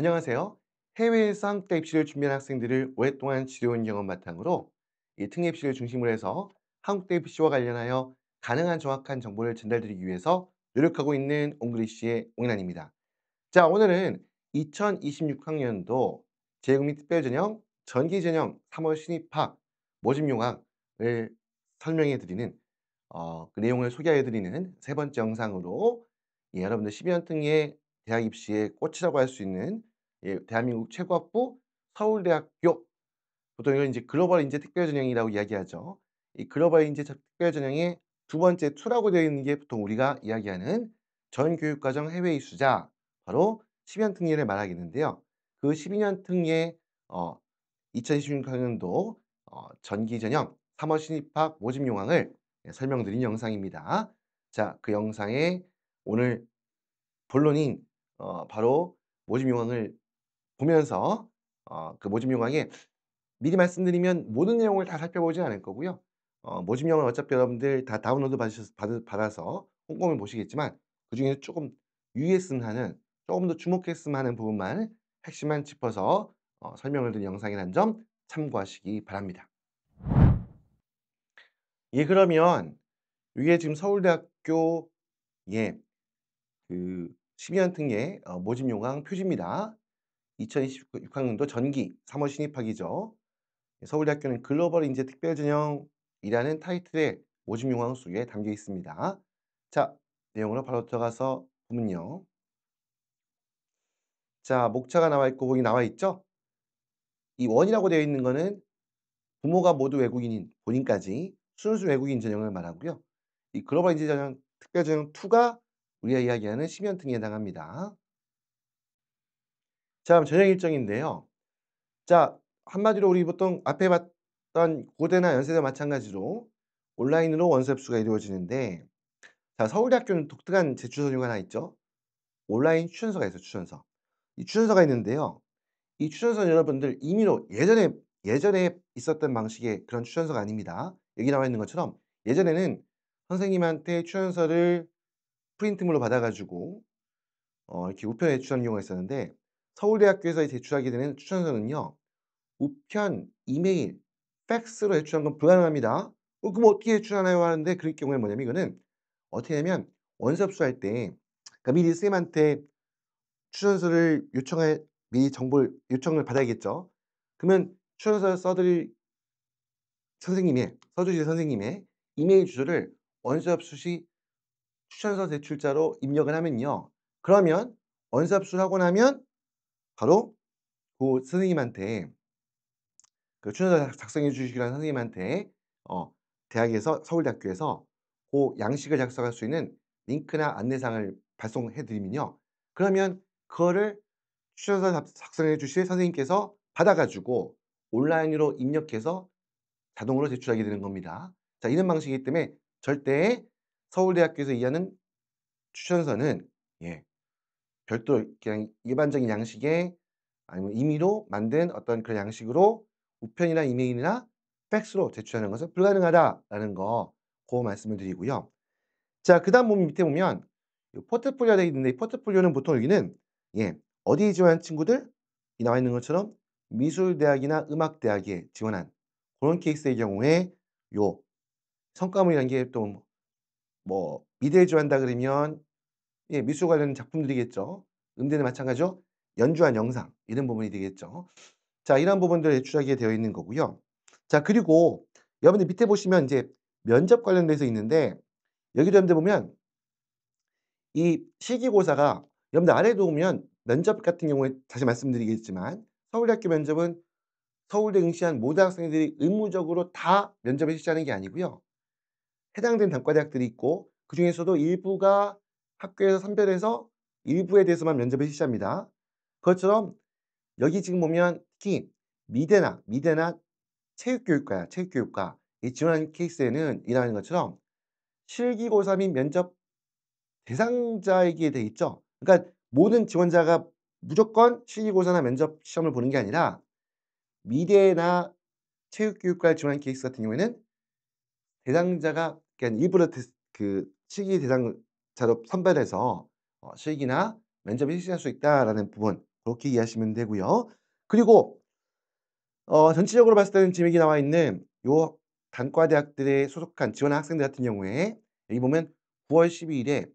안녕하세요. 해외에서 한국대 입시를 준비한 학생들을 오랫동안 지도해온 경험 바탕으로 이 특례 입시를 중심으로 해서 한국대 입시와 관련하여 가능한 정확한 정보를 전달드리기 위해서 노력하고 있는 옹글리시의 옹인환입니다. 자, 오늘은 2026학년도 재외국민 특별전형 전기전형 3월 신입학 모집 요강을 설명해 드리는 그 내용을 소개해 드리는 세 번째 영상으로 여러분들 12년 등의 대학 입시의 꽃이라고 할 수 있는 대한민국 최고학부 서울대학교, 보통 이걸 인제 글로벌 인재 특별전형이라고 이야기하죠. 이 글로벌 인재 특별전형의 두 번째 투라고 되어 있는 게 보통 우리가 이야기하는 전교육과정 해외 이수자, 바로 12년 특례를 말하겠는데요. 그 12년 특례 2026학년도 전기전형 3월 신입학 모집 요강을 설명드린 영상입니다. 자, 그 영상의 오늘 본론인 바로 모집 요강을 보면서 그 모집 요강에 미리 말씀드리면 모든 내용을 다 살펴보진 않을 거고요. 모집 요강은 어차피 여러분들 다 다운로드 받아서 꼼꼼히 보시겠지만, 그중에서 쪼금 유의했으면 하는, 쪼금 더 주목했으면 하는 부분만 핵심만 짚어서 설명을 드린 영상이라는 점 참고하시기 바랍니다. 예, 그러면 이게 지금 서울대학교의 그 12년 특례 모집 요강 표지입니다. 2026 학년도 전기 3월 신입학이죠. 서울대학교는 글로벌 인재 특별전형이라는 타이틀의 모집 요강 속에 담겨 있습니다. 자, 내용으로 바로 들어가서 보면요. 자, 목차가 나와 있고 거기 나와 있죠? 이 원이라고 되어 있는 거는 부모가 모두 외국인인 본인까지 순수 외국인 전형을 말하고요. 이 글로벌 인재 전형 특별전형 2가 우리가 이야기하는 심연특례에 해당합니다. 자, 그럼 전형 일정인데요. 자, 한마디로 우리 보통 앞에 봤던 고대나 연세대와 마찬가지로 온라인으로 원서 접수가 이루어지는데, 자, 서울대학교는 독특한 제출 서류가 하나 있죠. 온라인 추천서가 있어요, 추천서. 이 추천서가 있는데요. 이 추천서는 여러분들 임의로 예전에 있었던 방식의 그런 추천서가 아닙니다. 여기 나와 있는 것처럼 예전에는 선생님한테 추천서를 프린트물로 받아 가지고 이렇게 우편에 제출하는 경우가 있었는데, 서울대학교에서 제출하게 되는 추천서는요, 우편, 이메일, 팩스로 제출하는 건 불가능합니다. 그럼 어떻게 제출하나요?" 하는데, 그럴 경우에 뭐냐면 이거는 어떻게 하냐면 원서 접수할 때, 그러니까 미리 선생님한테 추천서를 요청할 미리 정보를 요청을 받아야겠죠. 그러면 추천서 써 주실 선생님의 이메일 주소를 원서 접수 시 추천서 제출자로 입력을 하면요, 그러면 원서 접수를 하고 나면 바로 고 선생님한테, 그 추천서 작성해 주시라는 선생님한테 대학에서 서울대학교에서 고 양식을 작성할 수 있는 링크나 안내사항을 발송해 드리면요, 그러면 그거를 추천서 작성해 주실 선생님께서 받아 가지고 온라인으로 입력해서 자동으로 제출하게 되는 겁니다. 자, 이런 방식이기 때문에 절대 서울대학교에서 이하는 추천서는 별도로 그냥 일반적인 양식의, 아니면 임의로 만든 어떤 그런 양식으로 우편이나 이메일이나 팩스로 제출하는 것은 불가능하다라는 거, 고 말씀을 드리고요. 자, 그다음 보면 밑에 보면 요 포트폴리오가 되어 있는데, 이 포트폴리오는 보통 여기는 어디에 지원한 친구들? 이 나와 있는 것처럼 미술대학이나 음악대학에 지원한 고런 케이스의 경우에 요 성과물이라는 게 또 뭐 미대에 지원한다 그러면 미술 관련 작품들이겠죠. 음대는 마찬가지로 연주한 영상, 이런 부분이 되겠죠. 자, 이런 부분들을 제출하게 되어 있는 거고요. 자, 그리고 여러분들 밑에 보시면 인제 면접 관련돼서 있는데, 여기도 여러분들 보면 이 실기고사가, 여러분들 아래도 보면 면접 같은 경우에 다시 말씀드리겠지만, 서울대학교 면접은 서울대 응시한 모든 학생들이 의무적으로 다 면접에 실시하는 게 아니고요. 해당되는 단과대학들이 있고, 그중에서도 일부가 학교에서 선별해서 일부에 대해서만 면접을 실시합니다. 그것처럼 여기 지금 보면 특히 미대나 체육교육과에 지원하는 케이스에는 이라는 것처럼 실기고사 및 면접 대상자이게 돼 있죠. 그러니까 모든 지원자가 무조건 실기고사나 면접 시험을 보는 게 아니라, 미대나 체육교육과에 지원하는 케이스 같은 경우에는 대상자가 그냥 일부러 실기 대상자로 선별해서 실기나 면접에 실시할 수 있다라는 부분, 그렇게 이해하시면 되고요. 그리고 전체적으로 봤을 때는 지금 여기 나와 있는 요 단과 대학들에 소속한 지원한 학생들 같은 경우에 여기 보면 9월 12 일에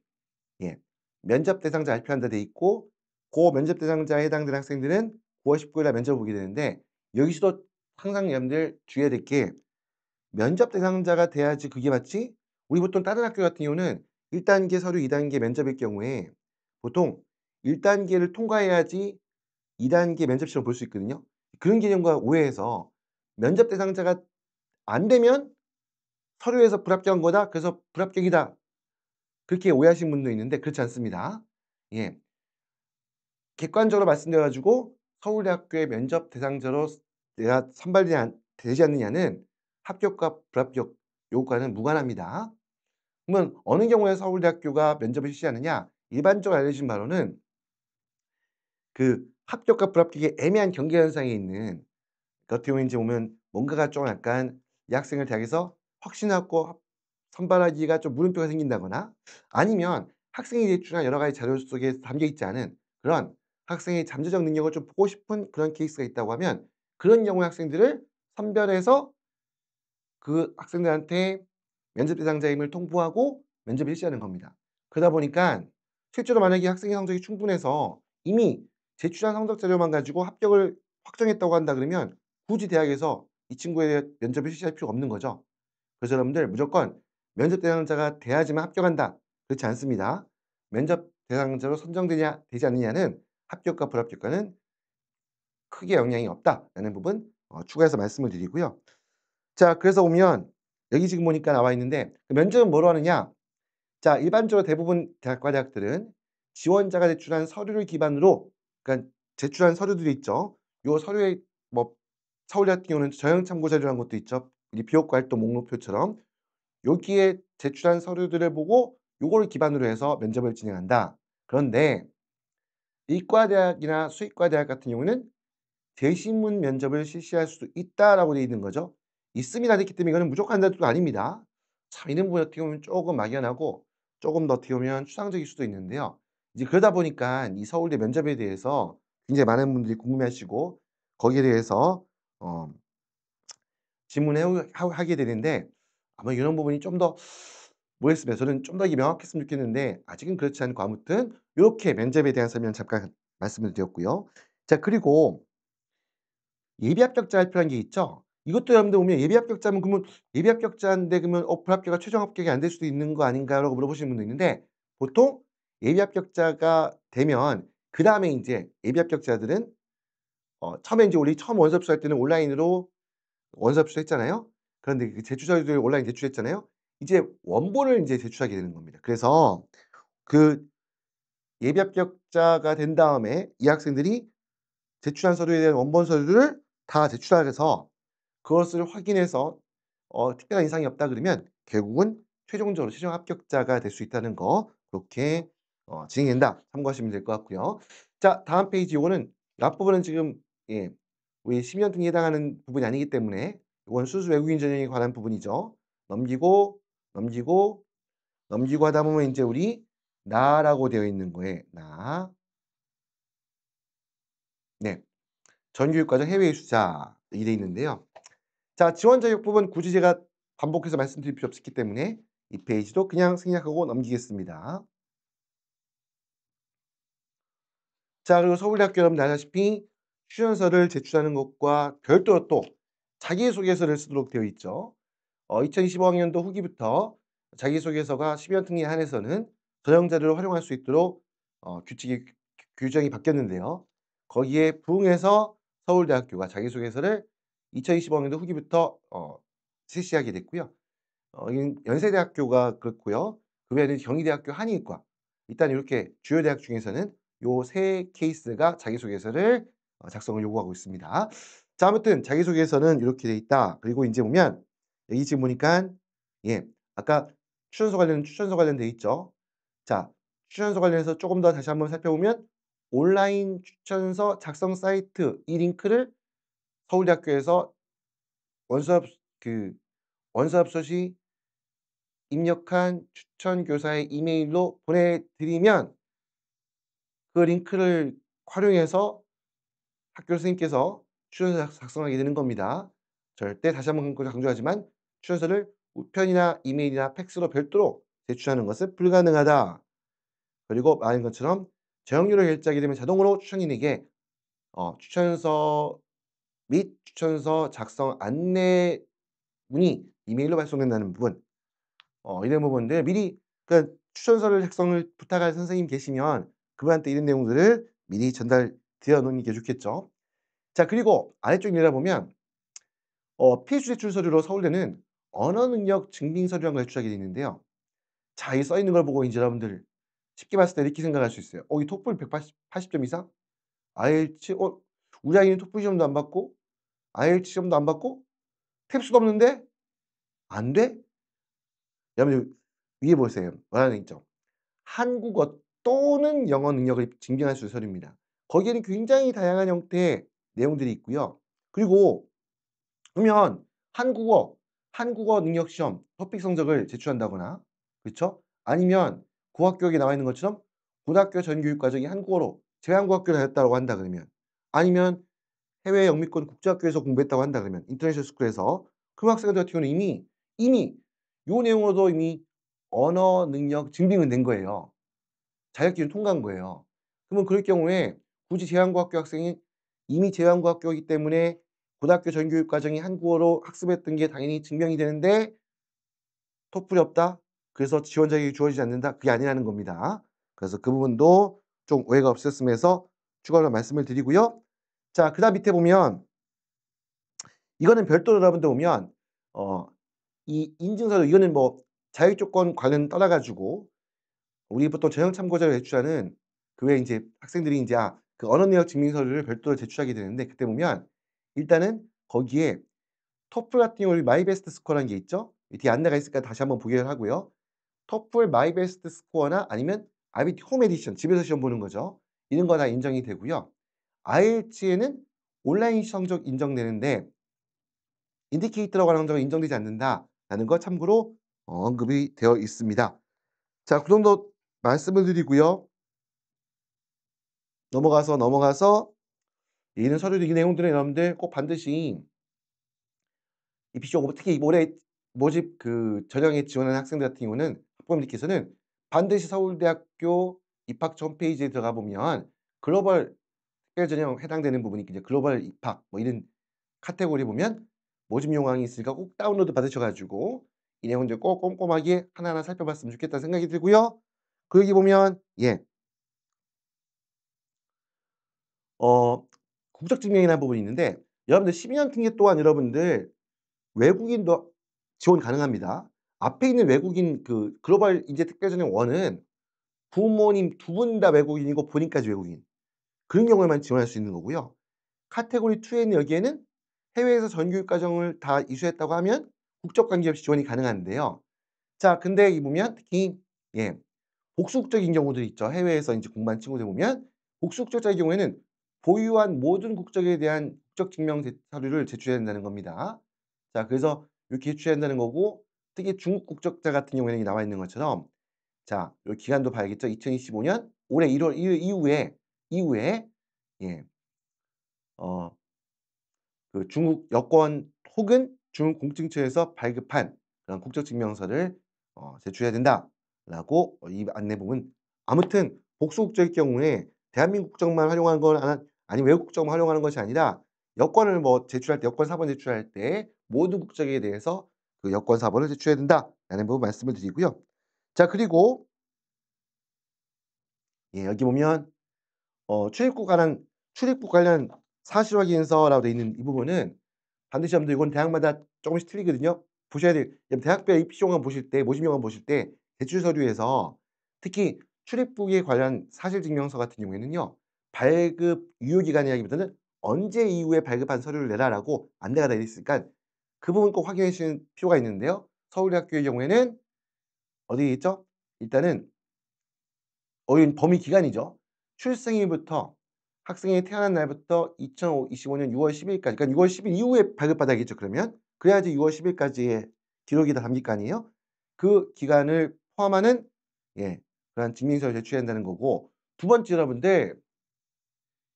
예 면접 대상자 발표한다 돼 있고 고 면접 대상자에 해당되는 학생들은 9월 19 일날 면접을 보게 되는데 여기서도 항상 여러분들 주의해야 될 게 면접 대상자가 돼야지 그게 맞지 우리 보통 다른 학교 같은 경우는 1 단계 서류 2 단계 면접일 경우에 보통 1 단계를 통과해야지 2 단계 면접 시험을 볼 수 있거든요. 그런 개념과 오해해서 면접 대상자가 안 되면 서류에서 불합격한 거다. 그래서 불합격이다. 그렇게 오해하시는 분도 있는데 그렇지 않습니다. 예. 객관적으로 말씀드려 가지고 서울대학교의 면접 대상자로 내가 선발되지 되지 않느냐는 합격과 불합격 요거과는 무관합니다. 그러면 어느 경우에 서울대학교가 면접을 실시하느냐? 일반적으로 알려진 바로는 그 합격과 불합격의 애매한 경계 현상에 있는 그 어떻게 보면 인제 보면 뭔가가 좀 약간 이 학생을 대학에서 확신하고 선발하기가 좀 물음표가 생긴다거나 아니면 학생이 제출한 여러 가지 자료 속에 담겨 있지 않은 그런 학생의 잠재적 능력을 좀 보고 싶은 그런 케이스가 있다고 하면 그런 경우의 학생들을 선별해서 그 학생들한테 면접 대상자임을 통보하고 면접을 실시하는 겁니다. 그러다 보니깐 실제로 만약에 학생의 성적이 충분해서 이미 제출한 성적 자료만 가지고 합격을 확정했다고 한다 그러면 굳이 대학에서 이 친구에 대해 면접을 실시할 필요가 없는 거죠. 그래서 여러분들 무조건 면접 대상자가 돼야지만 합격한다. 그렇지 않습니다. 면접 대상자로 선정되냐 되지 않느냐는 합격과 불합격과는 크게 영향이 없다라는 부분 추가해서 말씀을 드리고요. 자 그래서 보면 여기 지금 보니까 나와 있는데 그 면접은 뭐로 하느냐. 자 일반적으로 대부분 대학과 대학들은 지원자가 제출한 서류를 기반으로 그러니까 제출한 서류들이 있죠. 요 서류에 뭐 서울대 같은 경우는 저형 참고 자료라는 것도 있죠. 이 비효과 활동 목록표처럼 여기에 제출한 서류들을 보고 요거를 기반으로 해서 면접을 진행한다. 그런데 이과대학이나 수의과대학 같은 경우는 "재신문 면접을 실시할 수도 있다."라고 되어 있는 거죠. 있음이 다 됐기 때문에 이거는 무조건 한다는 뜻도 아닙니다. 참 이런 부분 어떻게 보면 쪼금 막연하고 쪼금 더 어떻게 보면 추상적일 수도 있는데요. 이제 그러다 보니깐 이 서울대 면접에 대해서 굉장히 많은 분들이 궁금해하시고 거기에 대해서 어 질문해 오 하 하게 되는데 아마 이런 부분이 좀 더 모르겠습니다. 저는 좀 더 이게 명확했으면 좋겠는데 아직은 그렇지 않고 아무튼 요렇게 면접에 대한 설명 잠깐 말씀을 드렸고요. 자 그리고 예비 합격자 발표라는 게 있죠. 이것도 여러분들 보면 예비 합격자면 그러면 예비 합격자인데 그러면 불합격과 최종 합격이 안 될 수도 있는 거 아닌가라고 물어보시는 분도 있는데 보통 예비 합격자가 되면 그다음에 인제 예비 합격자들은 처음에 인제 우리 처음 원서 접수할 때는 온라인으로 원서 접수했잖아요. 그런데 그 제출 자료들 온라인 제출했잖아요. 이제 원본을 인제 제출하게 되는 겁니다. 그래서 그 예비 합격자가 된 다음에 이 학생들이 제출한 서류에 대한 원본 서류를 다 제출해서 그것을 확인해서 특별한 이상이 없다 그러면 결국은 최종적으로 최종 합격자가 될 수 있다는 거 그렇게 진행된다. 참고하시면 될 것 같고요. 자 다음 페이지 요거는 앞부분은 지금 예 우리 심의원 등에 해당하는 부분이 아니기 때문에 요건 수수 외국인 전형에 관한 부분이죠. 넘기고, 넘기고, 넘기고 하다 보면 인제 우리 나라고 되어 있는 거에 나 네. 전교육과정 해외 이수자 이렇게 돼 있는데요. 자 지원 자격 부분 굳이 제가 반복해서 말씀드릴 필요 없기 때문에 이 페이지도 그냥 생략하고 넘기겠습니다. 자 그리고 서울대학교 여러분들 아시다시피 추천서를 제출하는 것과 별도로 또 자기소개서를 쓰도록 되어 있죠. 2025 학년도 후기부터 자기소개서가 10여 등에 한해서는 전형 자료를 활용할 수 있도록 규칙이 규정이 바뀌었는데요. 거기에 부응해서 서울대학교가 자기소개서를 2025 학년도 후기부터 실시하게 됐고요. 이건 연세대학교가 그렇고요. 그 외에는 경희대학교 한의과 일단 이렇게 주요 대학 중에서는 요 세 케이스가 자기소개서를 작성을 요구하고 있습니다. 자 아무튼 자기소개서는 이렇게 돼 있다. 그리고 인제 보면 여기 지금 보니깐 예 아까 추천서 관련돼 있죠. 자 추천서 관련해서 쪼금 더 다시 한번 살펴보면 온라인 추천서 작성 사이트 이 링크를 서울대학교에서 원수업 그 원서ab소 시 입력한 추천 교사의 이메일로 보내 드리면 그 링크를 활용해서 학교 선생님께서 추천서 작성하게 되는 겁니다. 절대 다시 한번 강조하지만 추천서를 우편이나 이메일이나 팩스로 별도로 제출하는 것은 불가능하다. 그리고 말한 것처럼 저역료를 결제하게 되면 자동으로 추천인에게 추천서 및 추천서 작성 안내 문이 이메일로 발송된다는 부분, 이런 부분들 미리, 그러니까 추천서를 작성을 부탁할 선생님 계시면 그분한테 이런 내용들을 미리 전달드려 놓는 게 좋겠죠. 자, 그리고 아래쪽 내려보면 필수 제출 서류로 서울대는 언어 능력 증빙 서류라는 걸 제출하게 돼 있는데요. 자, 이 써 있는 걸 보고 이제 여러분들 쉽게 봤을 때 이렇게 생각할 수 있어요. 이 토플 180 점 이상? IELTS 우리 아이는 토플 시험도 안 봤고 IELTS 시험도 안 봤고 탭스도 없는데 안 돼? 여러분들 위에 보세요. 말하는 있죠. 한국어 또는 영어 능력을 증빙할 수 있는 서류입니다. 거기에는 굉장히 다양한 형태의 내용들이 있고요. 그리고 그러면 한국어 능력 시험 토픽 성적을 제출한다거나, 그쵸? 아니면 고학교에 나와 있는 것처럼 고등학교 전 교육 과정이 한국어로 제한고학교를 다녔다고 한다 그러면, 아니면 해외 영미권 국제학교에서 공부했다고 한다 그러면, 인터내셔널 스쿨에서, 그 학생들 같은 경우는 이미 요 내용으로도 이미 언어 능력 증빙은 된 거예요. 자격기준 통과한 거예요. 그러면 그럴 경우에 굳이 제한고학교 학생이 이미 제한고학교이기 때문에 고등학교 전교육 과정이 한국어로 학습했던 게 당연히 증명이 되는데 토플이 없다? 그래서 지원 자격이 주어지지 않는다? 그게 아니라는 겁니다. 그래서 그 부분도 좀 오해가 없었으면 해서 추가로 말씀을 드리고요. 자, 그다음 밑에 보면 이거는 별도로 여러분들 보면 이 인증서류, 이거는 뭐 자격 조건 관련 떠나 가지고 우리 보통 전형 참고자를 제출하는 그 외에 인제 학생들이 인제 그 언어 능력 증명서류를 별도로 제출하게 되는데, 그때 보면 일단은 거기에 토플 같은 경우 마이 베스트 스코어라는 게 있죠. 이 뒤에 안내가 있으니까 다시 한번 보기를 하고요. 토플 마이 베스트 스코어나 아니면 IBT 홈 에디션, 집에서 시험 보는 거죠. 이런 거 다 인정이 되고요. IELTS에는 온라인 성적 인정되는데 인디케이터라고 하는 정도가 인정되지 않는다라는 거 참고로 언급이 되어 있습니다. 자, 그 정도 말씀을 드리고요. 넘어가서 이런 서류들, 이 내용들은 여러분들 꼭 반드시 이 비쇼 특히 올해 모집 그 전형에 지원하는 학생들 같은 경우는 학부모님께서는 반드시 서울대학교 입학처 홈페이지에 들어가 보면 글로벌 특별 전형 해당되는 부분이 이제 글로벌 입학 뭐 이런 카테고리 보면 모집 요강이 있으니까 꼭 다운로드 받으셔 가지고 이 내용들 꼭 꼼꼼하게 하나하나 살펴봤으면 좋겠다는 생각이 들고요. 그 여기 보면 어 국적 증명이라는 부분이 있는데, 여러분들 12년 통계 또한 여러분들 외국인도 지원 가능합니다. 앞에 있는 외국인 그 글로벌 인재 특별 전형 1은 부모님 두 분 다 외국인이고 본인까지 외국인, 그런 경우에만 지원할 수 있는 거고요. 카테고리 2에는 여기에는 해외에서 전교육 과정을 다 이수했다고 하면 국적 관계없이 지원이 가능한데요. 자, 근데 이 보면 특히 복수국적인 경우들이 있죠. 해외에서 인제 공부한 친구들 보면 복수국적자의 경우에는 보유한 모든 국적에 대한 국적 증명 서류를 제출해야 된다는 겁니다. 자, 그래서 이렇게 제출해야 된다는 거고, 특히 중국 국적자 같은 경우에는 나와 있는 것처럼, 자, 요 기간도 봐야겠죠. 2025년 올해 1월 1일 이후에 예 어 그 중국 여권 혹은 중국 공증처에서 발급한 그런 국적 증명서를 제출해야 된다라고 이 안내 부분, 아무튼 복수 국적일 경우에 대한민국 국적만 활용하는 건 아니면 외국 국적만 활용하는 것이 아니라 여권을 뭐 제출할 때, 여권 사본 제출할 때 모든 국적에 대해서 그 여권 사본을 제출해야 된다라는 부분 말씀을 드리고요. 자, 그리고 여기 보면 출입국 관련 사실 확인서라고 되어 있는 이 부분은 반드시 여러분들 이건 대학마다 쪼금씩 틀리거든요. 보셔야 돼요. 대학별 입시 요강 보실 때, 모집 요강 보실 때 제출 서류에서 특히 출입국에 관한 사실 증명서 같은 경우에는요, 발급 유효 기간이라기보다는 "언제 이후에 발급한 서류를 내라."라고 안내가 되어 있으니까 그 부분 꼭 확인해 주실 필요가 있는데요. 서울대학교의 경우에는 어디에 있죠? 일단은 여긴 범위 기간이죠. 출생일부터 학생이 태어난 날부터 2025년 6월 10 일까지, 그러니까 6월 10일 이후에 발급받아야겠죠 그러면. 그래야지 6월 10 일까지의 기록이 다 담길 거 아니에요. 그 기간을 포함하는 그러한 증명서를 제출해야 한다는 거고, 두 번째 여러분들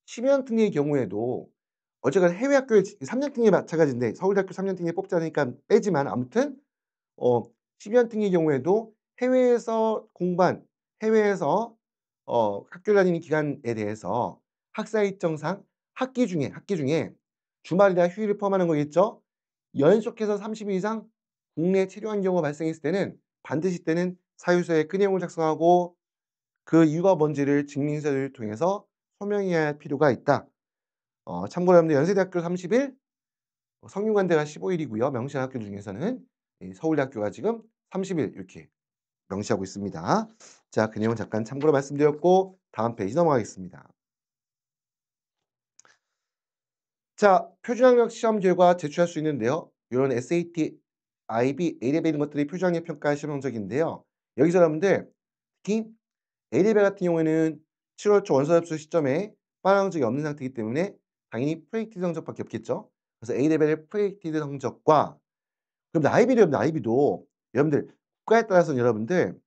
10년 특례의 경우에도 어쨌건 해외 학교에 3년 특례 마찬가지인데 서울대학교 3년 특례 뽑지 않으니까 빼지만 아무튼 어 10년 특례의 경우에도 해외에서 공부한 해외에서 학교 다니는 기간에 대해서 학사 일정상 학기 중에 주말이나 휴일을 포함하는 거겠죠. 연속해서 30일 이상 국내에 체류한 경우가 발생했을 때는 반드시 이때는 사유서에 그 내용을 작성하고 그 이유가 뭔지를 증명서를 통해서 소명해야 할 필요가 있다. 참고로 여러분들 연세대학교 30일, 성균관대가 15일이고요. 명시한 학교 중에서는 이 서울대학교가 지금 30일 이렇게 명시하고 있습니다. 자, 그 내용은 잠깐 참고로 말씀드렸고 다음 페이지 넘어가겠습니다. 자, 표준학력 시험 결과 제출할 수 있는데요. 요런 SAT, IB, A레벨 이런 것들이 표준학력 평가 시험 성적인데요. 여기서 여러분들 특히 A레벨 같은 경우에는 7월 초 원서 접수 시점에 파악 성적이 없는 상태이기 때문에 당연히 프레딕티드 성적밖에 없겠죠. 그래서 A레벨의 프레딕티드 성적과 그럼 IB도 여러분들 IB도 여러분들 국가에 따라서는 여러분들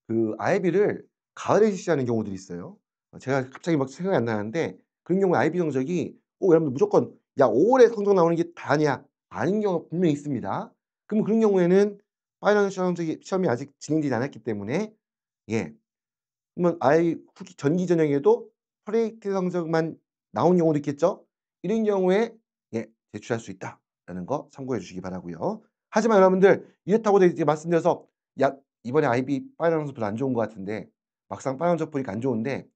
그 IB를 가을에 실시하는 경우들이 있어요. 제가 갑자기 막 생각이 안 나는데 그런 경우에 IB 성적이 꼭 여러분들 무조건 "야 5 월에 성적 나오는 게 다냐." 아닌 경우가 분명히 있습니다. 그럼 그런 경우에는 파이널 시험이 아직 진행되지 않았기 때문에 예 그러면 아예 후기 전기 전형에도 퍼레이트 성적만 나온 경우도 있겠죠. 이런 경우에 예 제출할 수 있다라는 거 참고해 주시기 바라고요. 하지만 여러분들 이렇다고 이제 말씀드려서 "야 이번에 IB 파이널 점수 별로 안 좋은 것 같은데 막상 파이널 점수 보니까 안 좋은데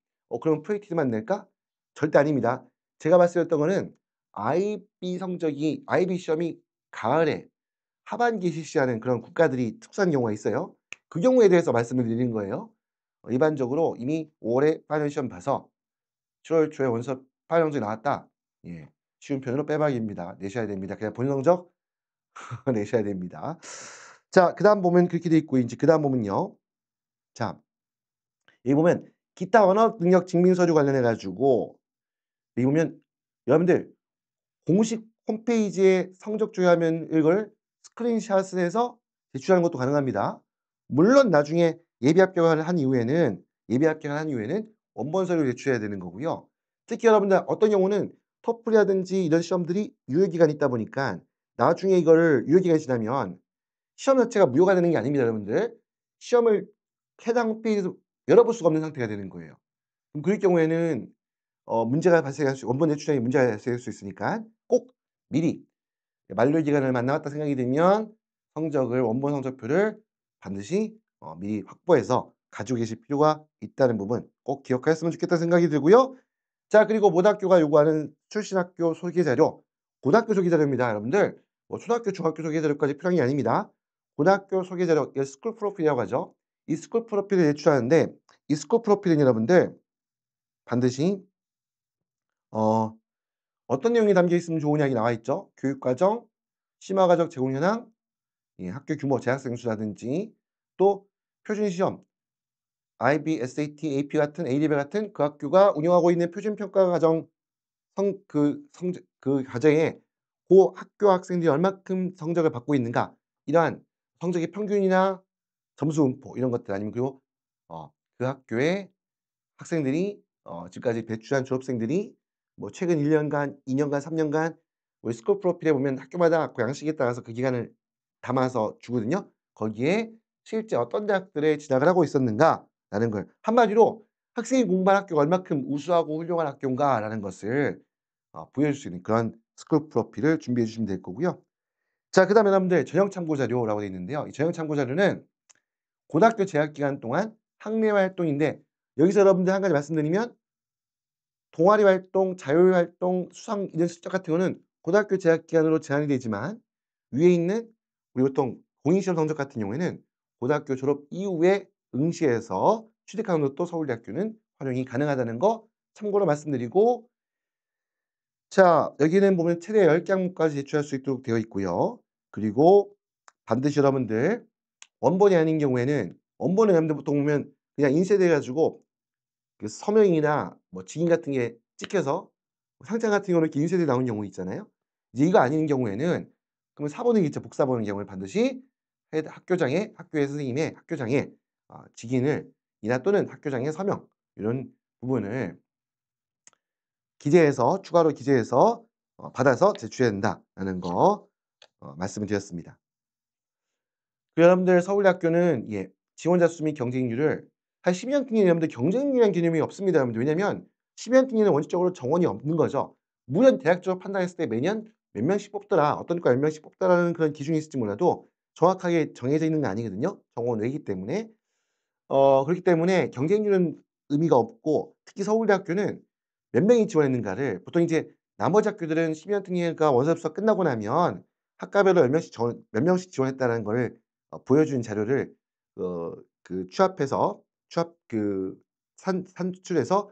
그럼 프레이티드만 낼까?" 절대 아닙니다. 제가 말씀드렸던 거는 IB 시험이 가을에 하반기에 실시하는 그런 국가들이 특수한 경우가 있어요. 그 경우에 대해서 말씀을 드리는 거예요. 일반적으로 이미 5 월에 파이널 시험 봐서 7월 초에 원서 파이널 성적이 나왔다. 예. 쉬운 편으로 빼박입니다. 내셔야 됩니다. 그냥 본 성적 내셔야 됩니다. 자 그다음 보면 그렇게 돼 있고 인제 그다음 보면요. 자 여기 보면 기타 언어 능력 증명 서류 관련해 가지고 여기 보면 여러분들 공식 홈페이지에 성적 조회하면 이걸 스크린샷을 해서 제출하는 것도 가능합니다. 물론 나중에 예비 합격을 한 이후에는 원본 서류를 제출해야 되는 거고요. 특히 여러분들 어떤 경우는 토플이라든지 이런 시험들이 유예 기간이 있다 보니까 나중에 이거를 유예 기간이 지나면 시험 자체가 무효가 되는 게 아닙니다, 여러분들. 시험을 해당 홈페이지에서 열어볼 수가 없는 상태가 되는 거예요. 그럼 그럴 경우에는 문제가 발생할 수 원본 제출량에 문제가 발생할 수 있으니까 꼭 미리 만료 기간을 얼마 안 남았다 생각이 들면 성적을 원본 성적표를 반드시 미리 확보해서 가지고 계실 필요가 있다는 부분 꼭 기억하셨으면 좋겠다는 생각이 들고요. 자 그리고 모대학교가 요구하는 출신 학교 소개 자료, 고등학교 소개 자료입니다, 여러분들. 뭐 초등학교, 중학교 소개 자료까지 필요한 게 아닙니다. 고등학교 소개 자료, 이걸 스쿨 프로필이라고 하죠. 이 스쿨 프로필을 제출하는데 이 스쿨 프로필은 여러분들 반드시 어 어떤 내용이 담겨 있으면 좋으냐 이 나와 있죠. 교육 과정, 심화 과정 제공 현황, 예 학교 규모, 재학생 수라든지 또 표준 시험, IB, SAT, AP 같은 A레벨 같은 그 학교가 운영하고 있는 표준 평가 과정 성적 그 과정에 고 학교 학생들이 얼마큼 성적을 받고 있는가 이러한 성적의 평균이나 점수 분포 이런 것들 아니면 그리고 그 학교의 학생들이 지금까지 배출한 졸업생들이 뭐 최근 1 년간, 2 년간, 3 년간 우리 스쿨 프로필에 보면 학교마다 그 양식에 따라서 그 기간을 담아서 주거든요. 거기에 실제 어떤 대학들에 진학을 하고 있었는가라는 걸 한마디로 학생이 공부한 학교가 얼마큼 우수하고 훌륭한 학교인가라는 것을 보여줄 수 있는 그런 스쿨 프로필을 준비해 주시면 될 거고요. 자 그다음에 여러분들 전형 참고 자료라고 되어 있는데요. 이 전형 참고 자료는 고등학교 재학 기간 동안 학내 활동인데 여기서 여러분들 한 가지 말씀드리면 동아리 활동, 자율 활동, 수상 이런 실적 같은 거는 고등학교 재학 기간으로 제한이 되지만 위에 있는 우리 보통 공인시험 성적 같은 경우에는 고등학교 졸업 이후에 응시해서 취득하는 것도 서울대학교는 활용이 가능하다는 거 참고로 말씀드리고 자 여기는 보면 최대 10개 항목까지 제출할 수 있도록 되어 있고요. 그리고 반드시 여러분들 원본이 아닌 경우에는 원본은 여러분들 보통 보면 그냥 인쇄돼 가지고 그 서명이나 뭐 직인 같은 게 찍혀서 상장 같은 경우는 이렇게 인쇄돼 나오는 경우 있잖아요. 이제 이거 아닌 경우에는 그러면 사본이 있죠. 복사본의 경우에 반드시 학교장에 학교의 선생님의 학교장에 직인을 이나 또는 학교장의 서명 이런 부분을 기재해서 추가로 기재해서 받아서 제출해야 된다라는 거 말씀을 드렸습니다. 여러분들 서울대학교는 지원자 수 및 경쟁률을 한 심의한 특례는 여러분들 경쟁률이라는 개념이 없습니다, 여러분들. 왜냐면 심의한 특례는 원칙적으로 정원이 없는 거죠. 물론 대학적으로 판단했을 때 매년 몇 명씩 뽑더라, 어떤 과 몇 명씩 뽑더라는 그런 기준이 있을지 몰라도 정확하게 정해져 있는 건 아니거든요, 정원 외이기 때문에. 그렇기 때문에 경쟁률은 의미가 없고, 특히 서울대학교는 몇 명이 지원했는가를 보통 이제 나머지 학교들은 심의한 특례가 원서 접수가 끝나고 나면 학과별로 몇 명씩 지원했다는 거를 보여주는 자료를 그 취합해서 산출해서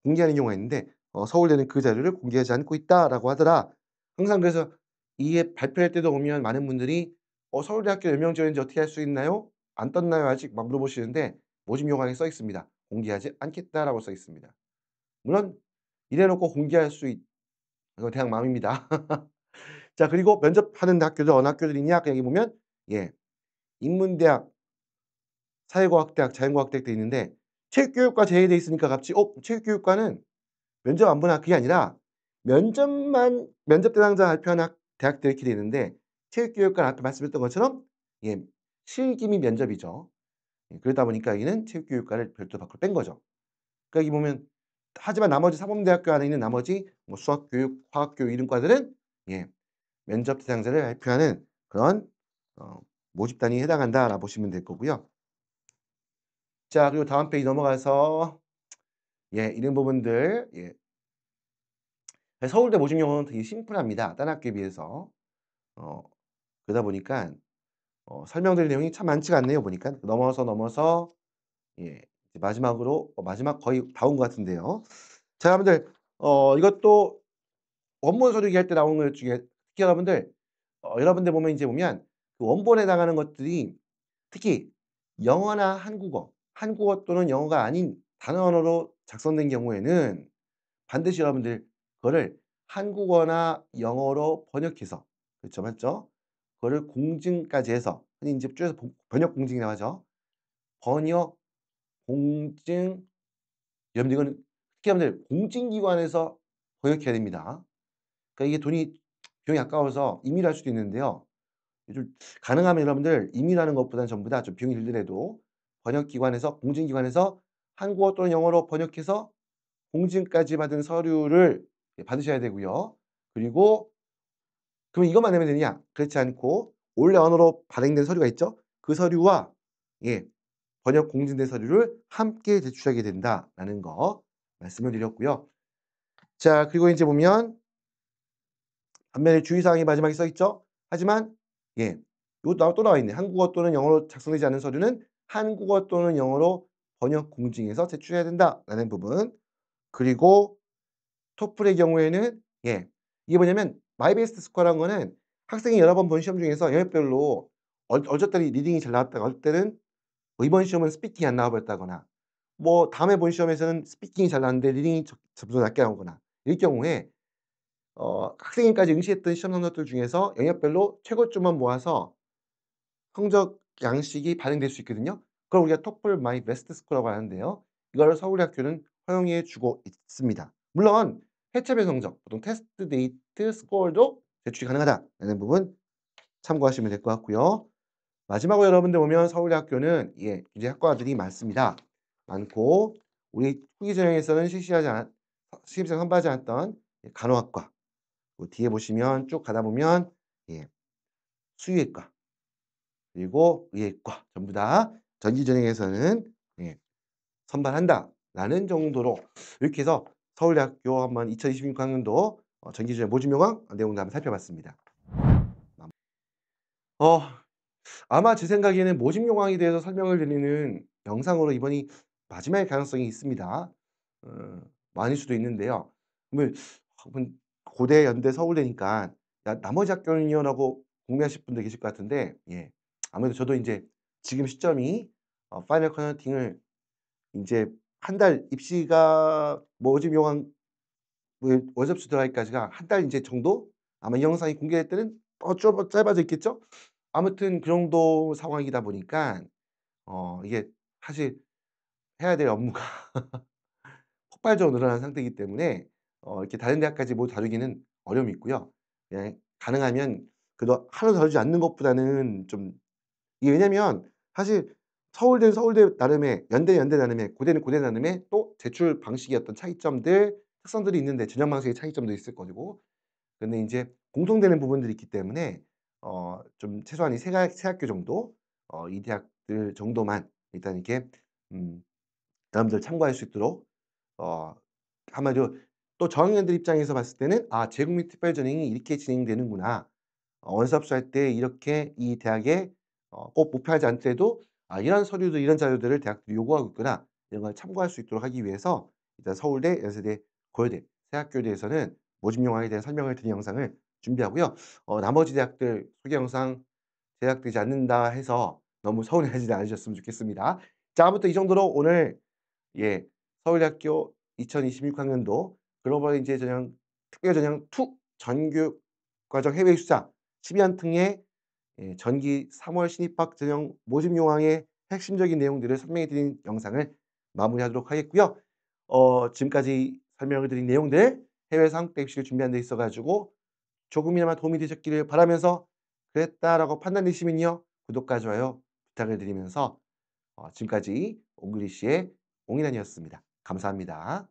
공개하는 경우가 있는데, 서울대는 그 자료를 공개하지 않고 있다라고 하더라. 항상 그래서 이게 발표할 때도 보면 많은 분들이 "서울대학교 몇 명 지원했는지 어떻게 알 수 있나요? 안 떴나요 아직?" 막 물어보시는데 모집 요강에 써 있습니다. "공개하지 않겠다."라고 써 있습니다. 물론 이래 놓고 공개할 수 있 이거 대학 마음입니다. 자, 그리고 면접하는 학교들 어느 학교들이냐 그 여기 보면 인문대학, 사회과학대학, 자연과학대학 돼 있는데 체육교육과 제외돼 있으니까 갑자기 체육교육과는 면접 안 보나? 그게 아니라 면접 대상자 발표한 대학들이 이렇게 돼 있는데, 체육교육과는 아까 말씀드렸던 것처럼 실기 및 면접이죠. 그러다 보니까 여기는 체육교육과를 별도 밖으로 뺀 거죠. 그러니까 여기 보면 하지만 나머지 사범대학교 안에 있는 나머지 뭐 수학교육, 화학교육 이런 과들은 면접 대상자를 발표하는 그런 모집단위에 해당한다라고 보시면 될 거고요. 자, 그리고 다음 페이지 넘어가서 이런 부분들 서울대 모집 요원은 되게 심플합니다, 다른 학교에 비해서. 어 그러다 보니까 설명드릴 내용이 참 많지가 않네요, 보니까. 넘어서 이제 마지막으로 마지막 거의 다 온 것 같은데요. 자, 여러분들 이것도 원본 서류 얘기할 때 나오는 것 중에 특히 여러분들 여러분들 보면 인제 보면 그 원본에 해당하는 것들이 특히 영어나 한국어 또는 영어가 아닌 다른 언어로 작성된 경우에는 반드시 여러분들 그거를 한국어나 영어로 번역해서, 그렇죠, 맞죠? 그거를 공증까지 해서 흔히 인제 줄여서 번역 공증이라고 하죠. 번역 공증, 여러분들 이거는 특히 여러분들 공증기관에서 번역해야 됩니다. 그러니까 이게 비용이 아까워서 임의로 할 수도 있는데요. 좀 가능하면 여러분들 임의로 하는 것보다는 전부 다 좀 비용이 들더라도 번역기관에서, 공증기관에서 한국어 또는 영어로 번역해서 공증까지 받은 서류를 받으셔야 되고요. 그리고 그럼 이것만 내면 되느냐? 그렇지 않고 원래 언어로 발행된 서류가 있죠? 그 서류와 번역 공증된 서류를 함께 제출하게 된다라는 거 말씀을 드렸고요. 자, 그리고 인제 보면 반면에 주의사항이 마지막에 써 있죠? 하지만 요 또 나와 있네. 한국어 또는 영어로 작성되지 않은 서류는 한국어 또는 영어로 번역 공증해서 제출해야 된다라는 부분. 그리고 토플의 경우에는 이게 뭐냐면 마이 베스트 스코어라는 거는 학생이 여러 번 본 시험 중에서 영역별로 어쩔 때는 리딩이 잘 나왔다가 어쩔 때는 뭐 이번 시험은 스피킹이 안 나와 버렸다거나 뭐 다음에 본 시험에서는 스피킹이 잘 나왔는데 리딩이 점수가 낮게 나오거나 이럴 경우에 학생회까지 응시했던 시험 성적들 중에서 영역별로 최고점만 모아서 성적 양식이 발행될 수 있거든요. 그걸 우리가 토플 마이 베스트 스코어라고 하는데요. 이거를 서울대학교는 허용해 주고 있습니다. 물론 해체별 성적, 보통 테스트 데이트 스코어도 제출이 가능하다라는 부분 참고하시면 될 것 같고요. 마지막으로 여러분들 보면 서울대학교는 이제 학과들이 많습니다. 많고 우리 후기 전형에서는 시험장 선발하지 않았던 간호학과, 뒤에 보시면 쭉 가다 보면 수의학과, 그리고 의학과 전부 다 전기 전형에서는 선발한다라는 정도로 이렇게 해서 서울대학교 한번 2026학년도 전기 전형 모집 요강 내용도 한번 살펴봤습니다. 어 아마 제 생각에는 모집 요강에 대해서 설명을 드리는 영상으로 이번이 마지막일 가능성이 있습니다. 어 많을 수도 있는데요. 그러면 고대, 연대, 서울대니까 나머지 학교는요?"라고 궁금해하실 분들 계실 것 같은데 아무래도 저도 인제 지금 시점이 파이널 카운팅을 인제 한 달 입시가 모집 요강 원접수 들어가기까지가 한 달 인제 정도 아마 이 영상이 공개될 때는 짧아져 있겠죠? 아무튼 그 정도 상황이다 보니까 이게 사실 해야 될 업무가 폭발적으로 늘어난 상태이기 때문에 이렇게 다른 대학까지 모두 다루기는 어려움이 있고요. 그냥 가능하면 그래도 하나도 다루지 않는 것보다는 좀 이게 왜냐면 사실 서울대는 서울대 나름의 연대는 연대 나름의 고대는 고대 나름의 또 제출 방식의 어떤 차이점들 특성들이 있는데 전형 방식의 차이점도 있을 거고 근데 인제 공통되는 부분들이 있기 때문에 좀 최소한 이 세 학교 정도 이 대학들 정도만 일단 이렇게 음 여러분들 참고할 수 있도록 어 한마디로 또 저학년들 입장에서 봤을 때는 '아 재국민 특별 전형이 이렇게 진행되는구나. 원서 접수할 때 이렇게 이 대학에 꼭 목표하지 않더라도 아 이런 서류들 이런 자료들을 대학들이 요구하고 있구나.' 이런 걸 참고할 수 있도록 하기 위해서 일단 서울대, 연세대, 고려대 세 학교에 대해서는 모집 요항에 대한 설명을 드린 영상을 준비하고요. 나머지 대학들 소개 영상 제작되지 않는다 해서 너무 서운해하지 않으셨으면 좋겠습니다. 자 아무튼 이 정도로 오늘 예 서울대학교 2026 학년도 글로벌 인재 전형 특별 전형 2 전교육 과정 해외 수장 12연 등의 전기 3월 신입학 전형 모집 요항의 핵심적인 내용들을 설명해 드린 영상을 마무리하도록 하겠고요. 지금까지 설명을 드린 내용들 해외에서 한국대 입시를 준비하는 데 있어 가지고 조금이나마 도움이 되셨기를 바라면서 그랬다라고 판단되시면요. 구독과 좋아요 부탁을 드리면서 지금까지 옹글리시의 옹이란이었습니다. 감사합니다.